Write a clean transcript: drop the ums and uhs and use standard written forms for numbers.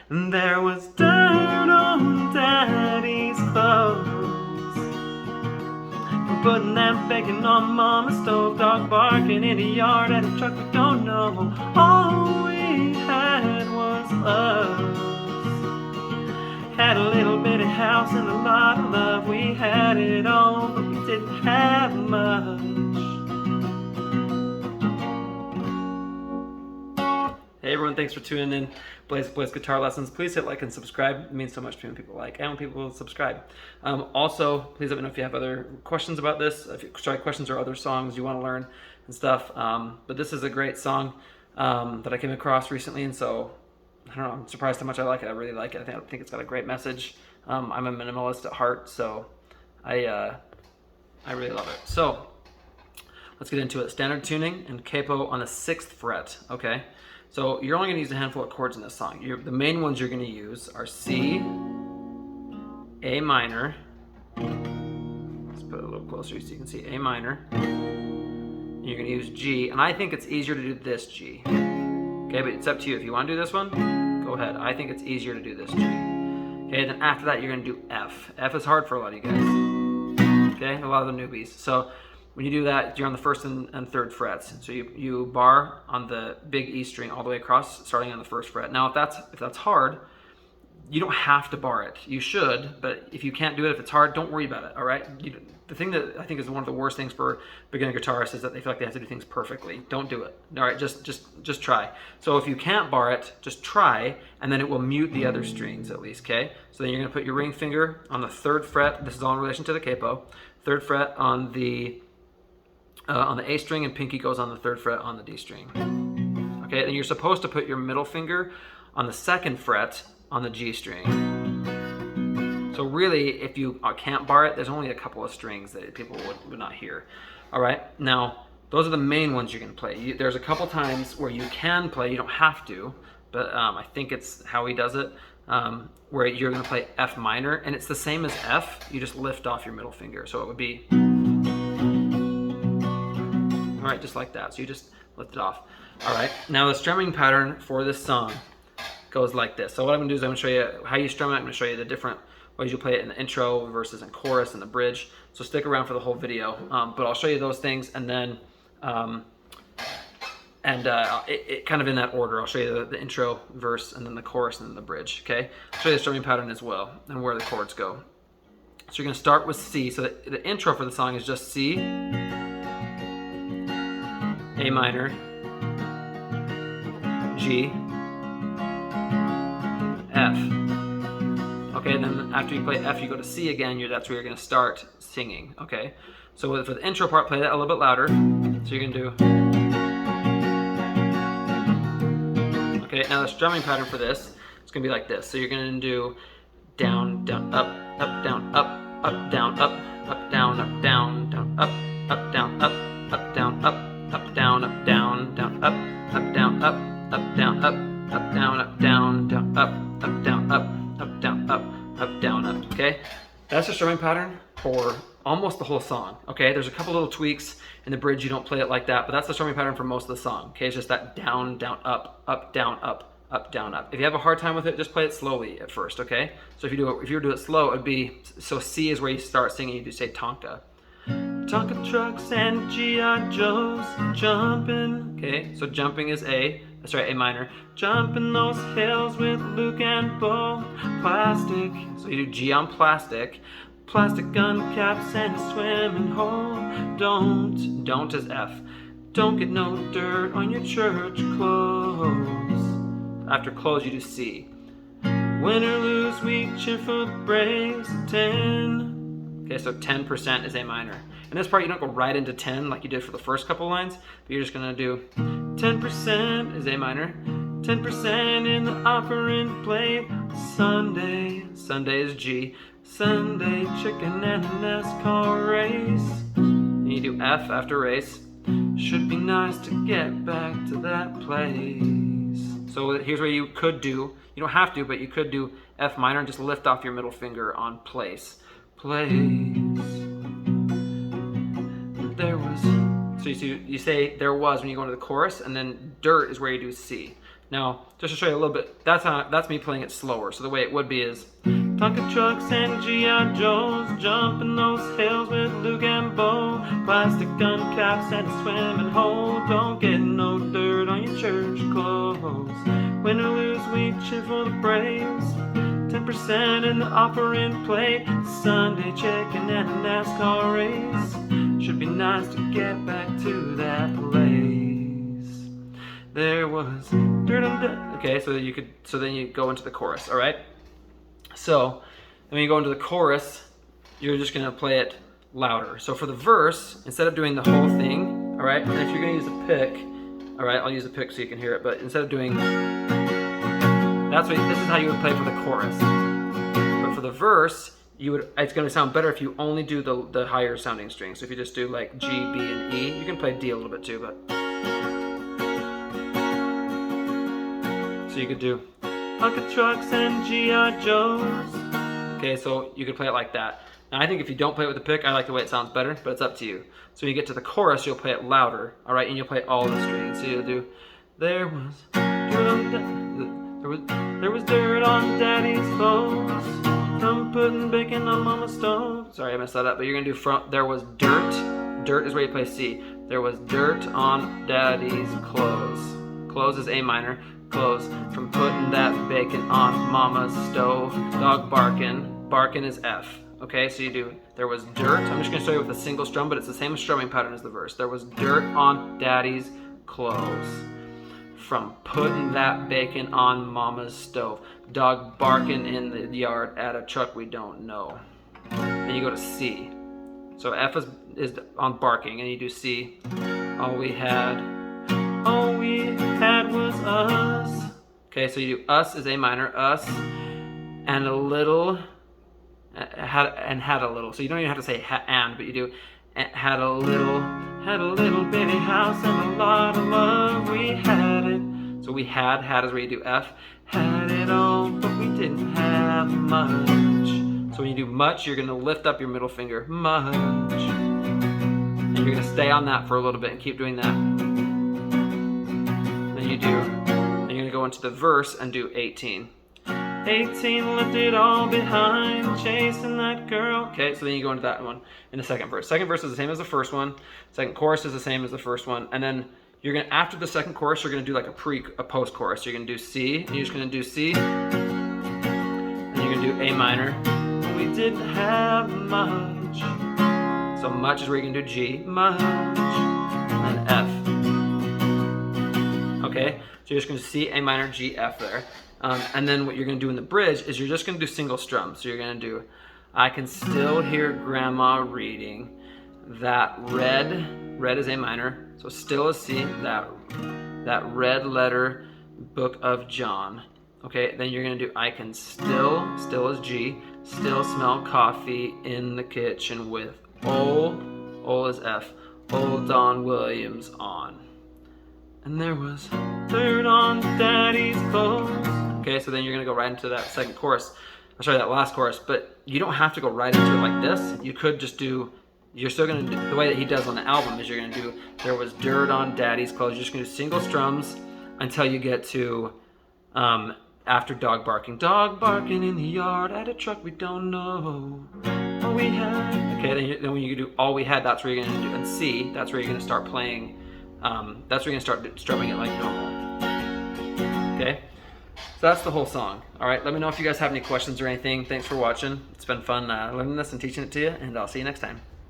And there was dirt on Daddy's clothes from putting that bacon on Mama's stove, dog barking in the yard, and a truck we don't know. All we had was us. Had a little bitty house and a lot of love. We had it all, but we didn't have much. Hey everyone, thanks for tuning in. Blaze Blaze Guitar Lessons. Please hit like and subscribe. It means so much to me when people like and when people subscribe. Also, please let me know if you have other questions about this, questions or other songs you want to learn and stuff. But this is a great song that I came across recently, and so I don't know, I'm surprised how much I like it. I really like it. I think it's got a great message. I'm a minimalist at heart, so I really love it. So let's get into it. Standard tuning and capo on the 6th fret, okay? So you're only going to use a handful of chords in this song. The main ones you're going to use are C, A minor. Let's put it a little closer so you can see A minor. And you're going to use G, and I think it's easier to do this G. Okay, but it's up to you. If you want to do this one, go ahead. I think it's easier to do this G. Okay, then after that, you're going to do F. F is hard for a lot of you guys. Okay, a lot of the newbies. So when you do that, you're on the 1st and 3rd frets. So you bar on the big E string all the way across, starting on the 1st fret. Now, if that's hard, you don't have to bar it. You should, but if you can't do it, if it's hard, don't worry about it, all right? The thing that I think is one of the worst things for beginner guitarists is that they feel like they have to do things perfectly. Don't do it, all right? Just try. So if you can't bar it, just try, and then it will mute the other strings at least, okay? So then you're gonna put your ring finger on the 3rd fret. This is all in relation to the capo. 3rd fret on the A string, and pinky goes on the 3rd fret on the D string. Okay, and you're supposed to put your middle finger on the 2nd fret on the G string. So really, if you can't bar it, there's only a couple of strings that people would not hear. All right, now those are the main ones you can play. There's a couple times where you can play, you don't have to, but I think it's how he does it, where you're gonna play F minor, and it's the same as F, you just lift off your middle finger. So it would be, all right, just like that. So you just lift it off. All right, now the strumming pattern for this song goes like this. So what I'm gonna do is I'm gonna show you how you strum it. I'm gonna show you the different ways you play it in the intro versus in chorus and the bridge. So stick around for the whole video. But I'll show you those things, and then it kind of in that order. I'll show you the intro, verse, and then the chorus, and then the bridge. Okay. I'll show you the strumming pattern as well and where the chords go. So you're gonna start with C. So the intro for the song is just C, A minor, G, F. Okay, then after you play F, you go to C again. That's where you're going to start singing. Okay, so for the intro part, play that a little bit louder. So you're going to do. Okay, now the strumming pattern for this is going to be like this. So you're going to do down, down, up, down, up, down, up, down, down, down, up, down, up, down, up, down, down, down, up, down, up, down, up, down, down, down, up, down, up, down, up, down, up. Okay, that's the strumming pattern for almost the whole song. Okay, there's a couple little tweaks in the bridge. You don't play it like that, but that's the strumming pattern for most of the song. Okay, it's just that down, down, up, down, up, down, up. If you have a hard time with it, just play it slowly at first. Okay, so if you do it slow, it'd be, so C is where you start singing. You do say Tonka. Tonka trucks and G.I. Joes jumping. Okay, so jumping is A. Sorry, A minor. Jumping those hills with Luke and Bo. Plastic. So you do G on plastic. Plastic gun caps and a swimming hole. Don't is F. Don't get no dirt on your church clothes. After clothes, you do C. Win or lose, we cheer for the Braves. 10. Okay, so 10% is A minor. In this part, you don't go right into 10 like you did for the first couple lines, but you're just gonna do 10% is A minor, 10% in the operant blade. Sunday is G. Sunday chicken and a NASCAR race. And you do F after race. Should be nice to get back to that place. So here's where you could do, you don't have to, but you could do F minor and just lift off your middle finger on place. There was, so you say there was when you go into the chorus, and then dirt is where you do C. Now, just to show you a little bit, that's me playing it slower. So the way it would be is Tonka trucks and G.I. Joes, jumping those hills with Luke and Bo, plastic gun caps and a swimming hole, don't get no dirt on your church clothes. Win or lose, we cheer for the Braves, 10% in the offering plate, Sunday chicken and a NASCAR race, should be nice to get back to that place. There was dirt on the... Okay, so then you go into the chorus, all right? So, when you go into the chorus, you're just gonna play it louder. So for the verse, instead of doing the whole thing, all right, and if you're gonna use a pick, all right, I'll use a pick so you can hear it, but instead of doing, this is how you would play for the chorus. But for the verse, it's gonna sound better if you only do the higher sounding strings. So if you just do like G, B, and E, you can play D a little bit too, but. So you could do Tonka trucks and G.I. Joes. Okay, so you could play it like that. Now I think if you don't play it with the pick, I like the way it sounds better, but it's up to you. So when you get to the chorus, you'll play it louder, all right, and you'll play all the strings. So you'll do, there was dirt on Daddy's clothes, from putting bacon on Mama's stove. Sorry, I messed that up, but you're gonna do there was dirt. Dirt is where you play C. There was dirt on Daddy's clothes. Clothes is A minor. Clothes, from putting that bacon on Mama's stove. Dog barking. Barking is F. Okay, so you do, there was dirt. I'm just gonna show you with a single strum, but it's the same strumming pattern as the verse. There was dirt on Daddy's clothes, from putting that bacon on Mama's stove. Dog barking in the yard at a truck we don't know. Then you go to C. So F is on barking, and you do C. All we had was us. Okay, so you do us is A minor, us, and a little, had a little. So you don't even have to say and, but you do had a little bitty house and a lot of love. We had it. So we had is where you do F. Had it all, but we didn't have much. So when you do much, you're gonna lift up your middle finger, much, and you're gonna stay on that for a little bit and keep doing that. And you're gonna go into the verse and do 18. 18, left it all behind, chasing that girl. Okay, so then you go into that one in the second verse. Second verse is the same as the first one. Second chorus is the same as the first one. And then you're gonna, after the second chorus, you're gonna do like a post chorus. So you're gonna do C, and you're just gonna do C, and you're gonna do A minor. We didn't have much. So much is where you're gonna do G, much, and F. Okay, so you're just going to C, A minor, G, F there. And then what you're going to do in the bridge is you're just going to do single strums. So you're going to do, I can still hear Grandma reading that red is A minor, so still is C, that red letter book of John. Okay, then you're going to do, I can still is G, still smell coffee in the kitchen with ol is F, old Don Williams on. And there was dirt on Daddy's clothes. Okay, so then you're gonna go right into that second chorus. That last chorus, but you don't have to go right into it like this. You could just do, you're still gonna do, the way that he does on the album is you're gonna do, there was dirt on Daddy's clothes. You're just gonna do single strums until you get to, after dog barking. Dog barking in the yard at a truck we don't know. All we had. Okay, then when you do all we had, that's where you're gonna do, and C, that's where you're gonna start playing. That's where you're gonna start strumming it like normal. Okay, so that's the whole song. All right, let me know if you guys have any questions or anything. Thanks for watching. It's been fun learning this and teaching it to you, and I'll see you next time.